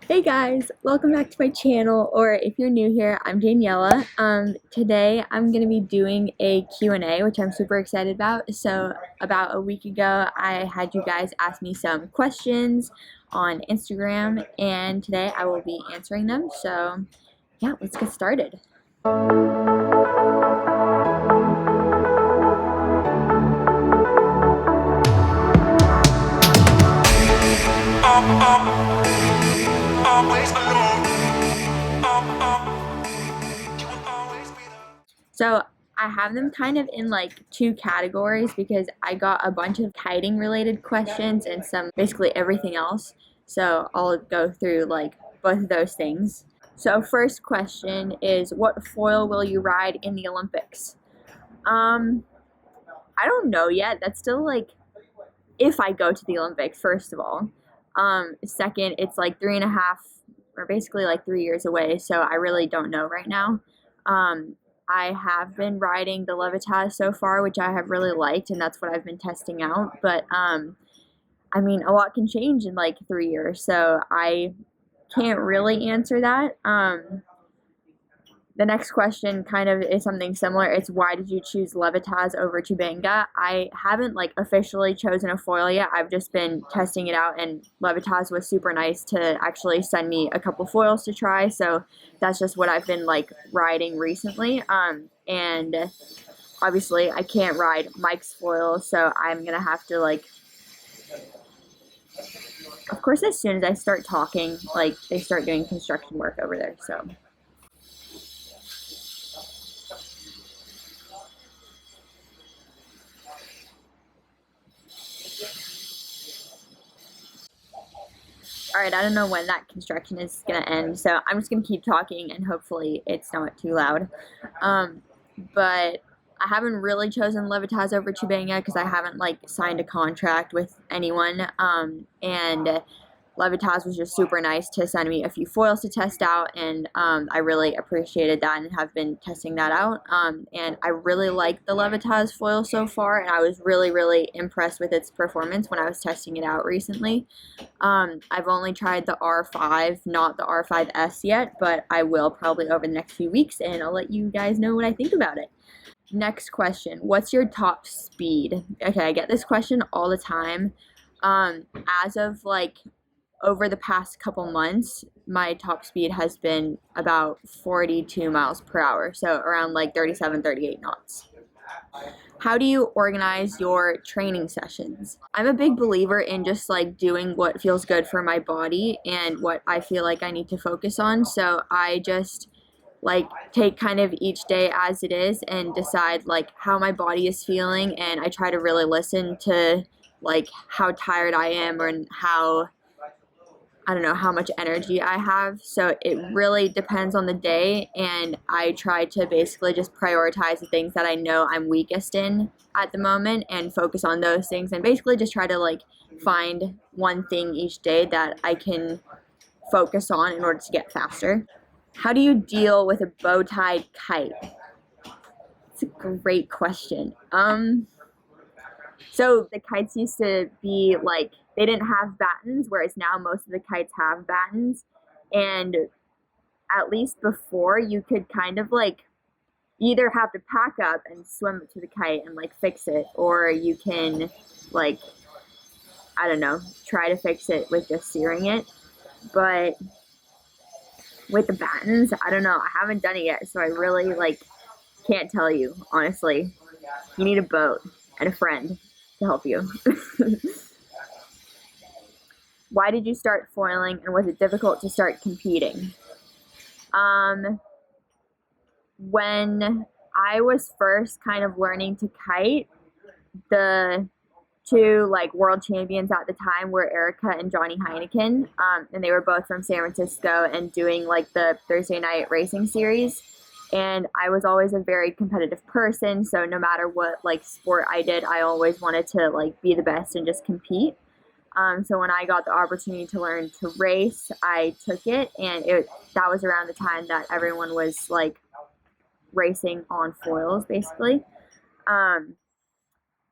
Hey guys, welcome back to my channel, or if you're new here, I'm Daniela. Today I'm going to be doing a Q&A, which I'm super excited about. So about a week ago, I had you guys ask me some questions on Instagram, and today I will be answering them. So yeah, let's get started. So I have them kind of in like two categories because I got a bunch of kiting related questions and some basically everything else. So I'll go through like both of those things. So first question is, what foil will you ride in the Olympics? Um, I don't know yet. That's still like if I go to the Olympics, first of all. Second, it's like 3.5 or basically like 3 years away, so I really don't know right now. Um, I have been riding the Levitaz so far, which I have really liked, and that's what I've been testing out. But I mean, a lot can change in like 3 years, so I can't really answer that. The next question kind of is something similar. It's why did you choose Levitaz over Chubanga? I haven't like officially chosen a foil yet. I've just been testing it out, and Levitaz was super nice to actually send me a couple foils to try. So that's just what I've been like riding recently. And obviously I can't ride Mike's foil, so I'm gonna have to like. Of course, as soon as I start talking, like they start doing construction work over there. So. All right, I don't know when that construction is gonna end, so I'm just gonna keep talking and hopefully it's not too loud. But I haven't really chosen Levitaz over Chubanga because I haven't like signed a contract with anyone. And Levitaz was just super nice to send me a few foils to test out, and I really appreciated that and have been testing that out. And I really like the Levitaz foil so far, and I was really, really impressed with its performance when I was testing it out recently. I've only tried the R5, not the R5S yet, but I will probably over the next few weeks, and I'll let you guys know what I think about it. Next question, what's your top speed? Okay, I get this question all the time. As of like over the past couple months, my top speed has been about 42 miles per hour, so around like 37, 38 knots. How do you organize your training sessions? I'm a big believer in just like doing what feels good for my body and what I feel like I need to focus on. So I just like take kind of each day as it is and decide like how my body is feeling, and I try to really listen to like how tired I am or how I don't know how much energy I have. So it really depends on the day, and I try to basically just prioritize the things that I know I'm weakest in at the moment and focus on those things, and basically just try to like find one thing each day that I can focus on in order to get faster. How do you deal with a bow-tied kite? It's a great question. So the kites used to be like, they didn't have battens, whereas now most of the kites have battens. And at least before, you could kind of like either have to pack up and swim to the kite and like fix it, or you can like, I don't know, try to fix it with just searing it. But with the battens, I don't know. I haven't done it yet, so I really like can't tell you, honestly. You need a boat and a friend to help you. Why did you start foiling, and was it difficult to start competing? When I was first kind of learning to kite, the two like world champions at the time were Erica and Johnny Heineken, and they were both from San Francisco and doing like the Thursday night racing series. And I was always a very competitive person, so no matter what like sport I did, I always wanted to like be the best and just compete. So when I got the opportunity to learn to race, I took it, and that was around the time that everyone was like racing on foils, basically. Um,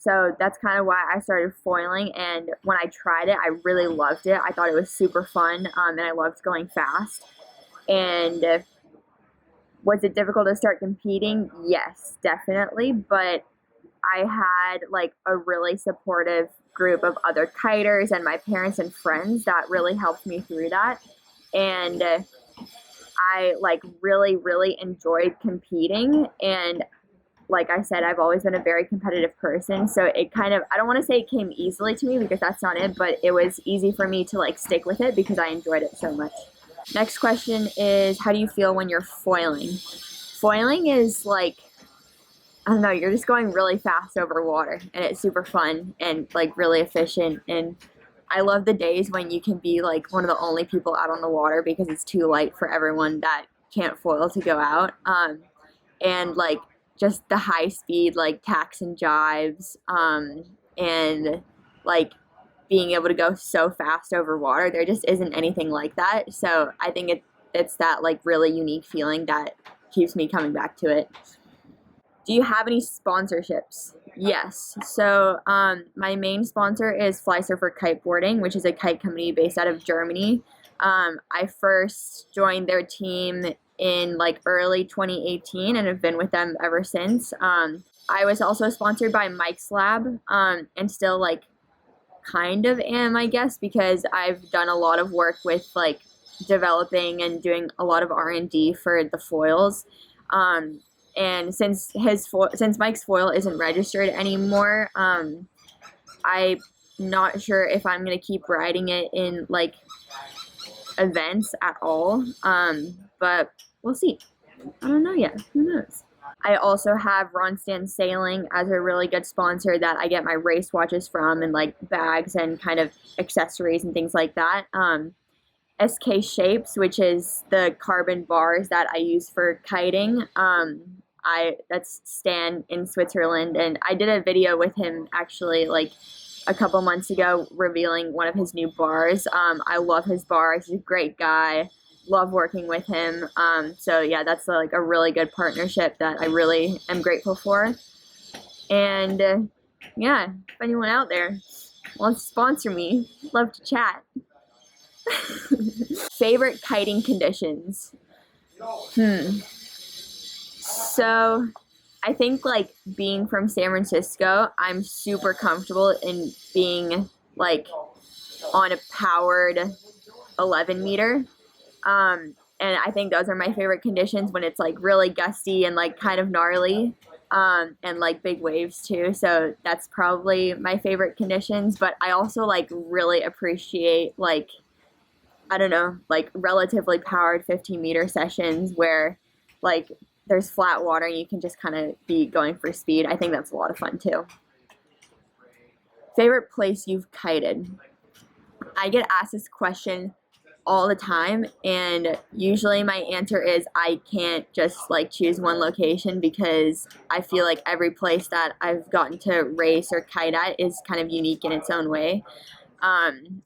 So that's kind of why I started foiling, and when I tried it, I really loved it. I thought it was super fun, and I loved going fast. And was it difficult to start competing? Yes, definitely, but I had like a really supportive group of other kiters and my parents and friends that really helped me through that. And I like really enjoyed competing, and like I said, I've always been a very competitive person. So it kind of, I don't want to say it came easily to me because that's not it, but it was easy for me to like stick with it because I enjoyed it so much. Next question is, how do you feel when you're foiling? Foiling is like, I don't know, you're just going really fast over water, and it's super fun and like really efficient. And I love the days when you can be like one of the only people out on the water because it's too light for everyone that can't foil to go out. And like just the high speed like tacks and jives, and like being able to go so fast over water. There just isn't anything like that. So I think it's that like really unique feeling that keeps me coming back to it. Do you have any sponsorships? Yes. So my main sponsor is Fly Surfer Kiteboarding, which is a kite company based out of Germany. I first joined their team in like early 2018 and have been with them ever since. I was also sponsored by Mike's Lab, and still like kind of am, I guess, because I've done a lot of work with like developing and doing a lot of R&D for the foils. And since Mike's foil isn't registered anymore, I'm not sure if I'm gonna keep riding it in like events at all. But we'll see. I don't know yet. Who knows? I also have Ronstadt Sailing as a really good sponsor that I get my race watches from, and like bags and kind of accessories and things like that. SK Shapes, which is the carbon bars that I use for kiting. That's Stan in Switzerland, and I did a video with him actually like a couple months ago revealing one of his new bars. I love his bars. He's a great guy. Love working with him. So yeah, that's like a really good partnership that I really am grateful for. And yeah, if anyone out there wants to sponsor me, love to chat. Favorite kiting conditions? So I think like being from San Francisco, I'm super comfortable in being like on a powered 11 meter. And I think those are my favorite conditions when it's like really gusty and like kind of gnarly, and like big waves too. So that's probably my favorite conditions. But I also like really appreciate like, I don't know, like relatively powered 15-meter sessions where like there's flat water and you can just kind of be going for speed. I think that's a lot of fun too. Favorite place you've kited? I get asked this question all the time, and usually my answer is I can't just like choose one location because I feel like every place that I've gotten to race or kite at is kind of unique in its own way,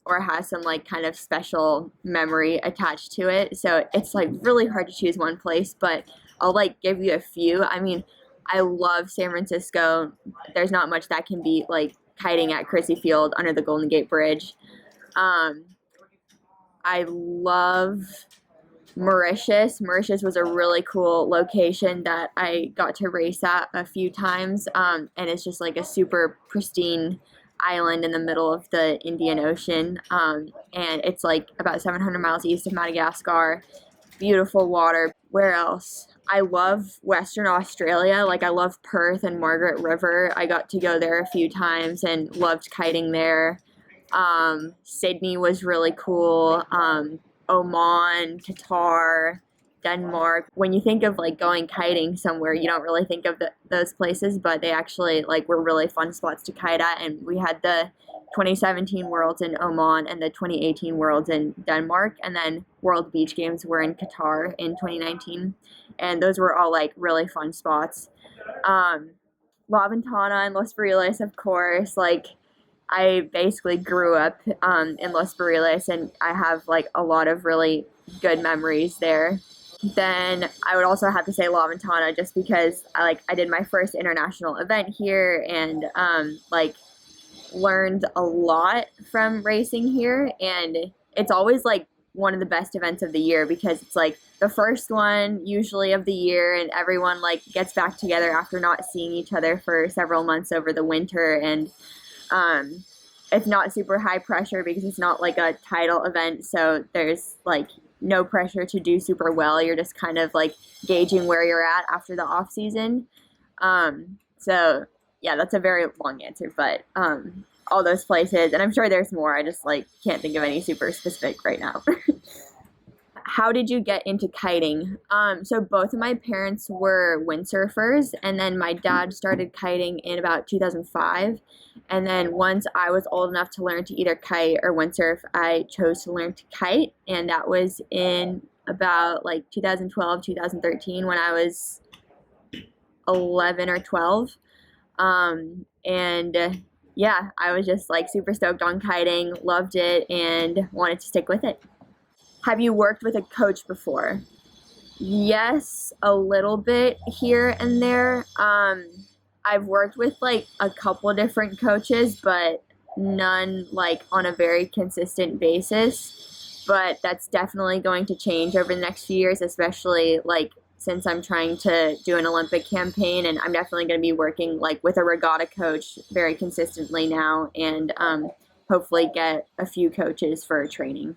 or has some like kind of special memory attached to it. So it's like really hard to choose one place, but I'll like give you a few. I mean, I love San Francisco. There's not much that can beat like kiting at Crissy Field under the Golden Gate Bridge. I love Mauritius. Mauritius was a really cool location that I got to race at a few times, and it's just like a super pristine island in the middle of the Indian Ocean, and it's like about 700 miles east of Madagascar. Beautiful water. Where else? I love Western Australia. Like I love Perth and Margaret River. I got to go there a few times and loved kiting there. Sydney was really cool. Oman, Qatar, Denmark. When you think of like going kiting somewhere, you don't really think of those places, but they actually like were really fun spots to kite at. And we had the 2017 Worlds in Oman and the 2018 Worlds in Denmark, and then World Beach Games were in Qatar in 2019, and those were all like really fun spots. La Ventana and Los Barriles, of course. Like I basically grew up in Los Barriles, and I have like a lot of really good memories there. Then I would also have to say La Ventana, just because I did my first international event here, and like learned a lot from racing here, and it's always like one of the best events of the year because it's like the first one usually of the year, and everyone like gets back together after not seeing each other for several months over the winter, and it's not super high pressure because it's not like a title event, so there's like no pressure to do super well. You're just kind of like gauging where you're at after the off season. So yeah, that's a very long answer, but all those places, and I'm sure there's more. I just like can't think of any super specific right now. How did you get into kiting? So both of my parents were windsurfers, and then my dad started kiting in about 2005. And then once I was old enough to learn to either kite or windsurf, I chose to learn to kite, and that was in about like 2012, 2013 when I was 11 or 12. Yeah, I was just like super stoked on kiting, loved it, and wanted to stick with it. Have you worked with a coach before? Yes, a little bit here and there. I've worked with like a couple different coaches, but none like on a very consistent basis. But that's definitely going to change over the next few years, especially like since I'm trying to do an Olympic campaign, and I'm definitely going to be working like with a regatta coach very consistently now, and hopefully get a few coaches for training.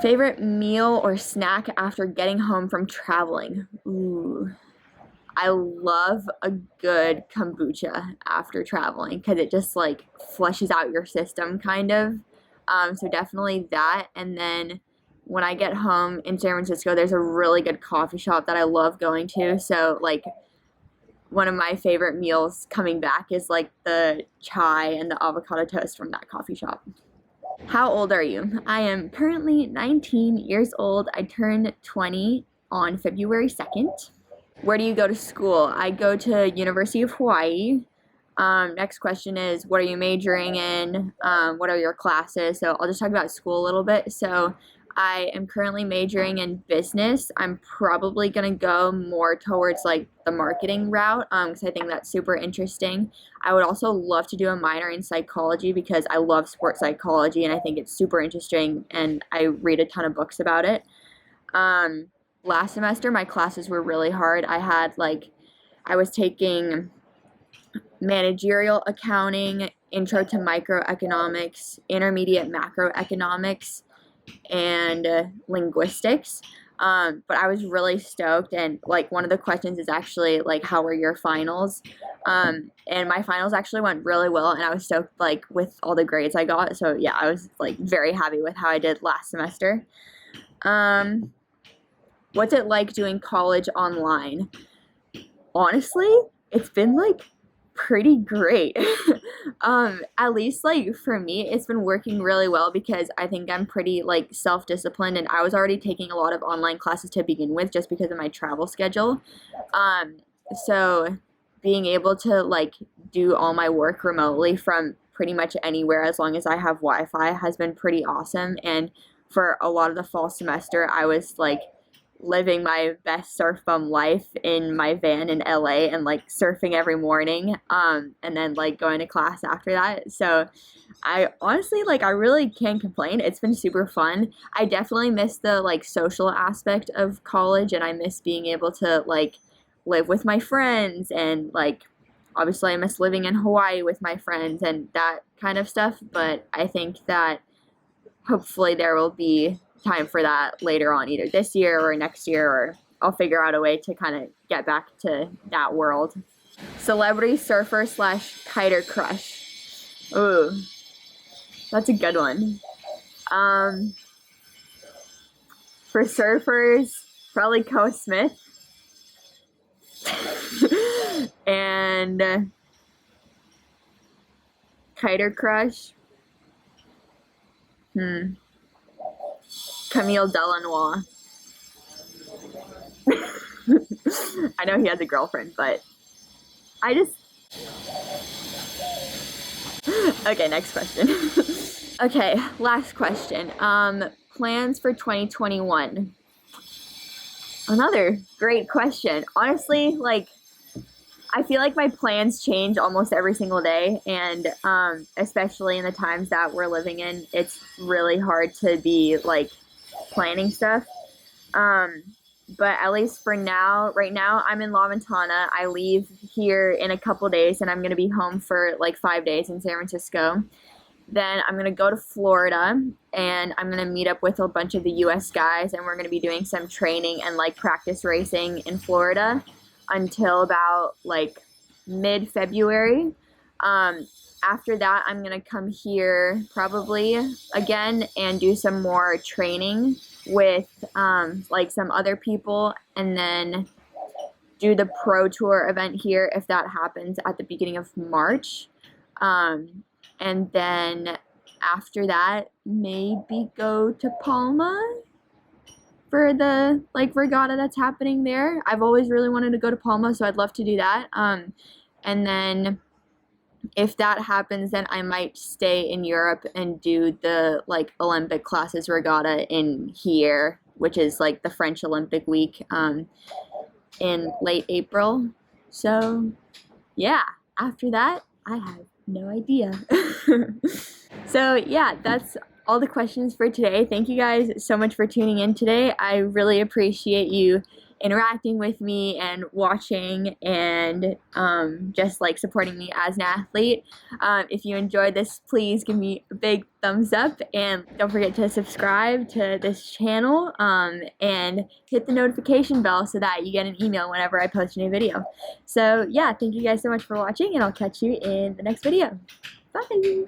Favorite meal or snack after getting home from traveling? Ooh, I love a good kombucha after traveling because it just like flushes out your system kind of. So definitely that. And then when I get home in San Francisco, there's a really good coffee shop that I love going to. So like one of my favorite meals coming back is like the chai and the avocado toast from that coffee shop. How old are you? I am currently 19 years old. I turned 20 on February 2nd. Where do you go to school? I go to University of Hawaii. Next question is, what are you majoring in? What are your classes? So I'll just talk about school a little bit. So I am currently majoring in business. I'm probably going to go more towards like the marketing route because I think that's super interesting. I would also love to do a minor in psychology because I love sports psychology and I think it's super interesting, and I read a ton of books about it. Last semester, my classes were really hard. I was taking managerial accounting, intro to microeconomics, intermediate macroeconomics, and linguistics. But I was really stoked, and like one of the questions is actually like, how were your finals? And my finals actually went really well, and I was stoked like with all the grades I got. So yeah, I was like very happy with how I did last semester. What's it like doing college online? Honestly, it's been like pretty great. At least like for me, it's been working really well because I think I'm pretty like self-disciplined, and I was already taking a lot of online classes to begin with just because of my travel schedule. So being able to like do all my work remotely from pretty much anywhere as long as I have Wi-Fi has been pretty awesome. And for a lot of the fall semester, I was like living my best surf bum life in my van in LA and like surfing every morning, and then like going to class after that. So I honestly like I really can't complain. It's been super fun. I definitely miss the like social aspect of college, and I miss being able to like live with my friends, and like obviously I miss living in Hawaii with my friends and that kind of stuff, but I think that hopefully there will be time for that later on, either this year or next year, or I'll figure out a way to kind of get back to that world. Celebrity surfer slash kiter crush. Ooh, that's a good one. For surfers, probably Ko Smith. And kiter crush. Camille Delanois. I know he has a girlfriend, but I just... Okay, next question. Okay, last question. Plans for 2021. Another great question. Honestly, like, I feel like my plans change almost every single day, and especially in the times that we're living in, it's really hard to be like planning stuff. Um, but at least for now, right now, I'm in La Ventana. I leave here in a couple days, and I'm gonna be home for like 5 days in San Francisco. Then I'm gonna go to Florida, and I'm gonna meet up with a bunch of the U.S. guys, and we're gonna be doing some training and like practice racing in Florida until about like mid-February. After that, I'm gonna come here probably again and do some more training with like some other people, and then do the pro tour event here if that happens at the beginning of March. And then after that, maybe go to Palma for the like regatta that's happening there. I've always really wanted to go to Palma, so I'd love to do that. And then if that happens, then I might stay in Europe and do the like Olympic classes regatta in here, which is like the French Olympic week, in late April. So yeah, after that, I have no idea. So yeah, that's all the questions for today. Thank you guys so much for tuning in today. I really appreciate you interacting with me and watching and just like supporting me as an athlete. If you enjoyed this, please give me a big thumbs up, and don't forget to subscribe to this channel and hit the notification bell so that you get an email whenever I post a new video. So yeah, thank you guys so much for watching, and I'll catch you in the next video. Bye!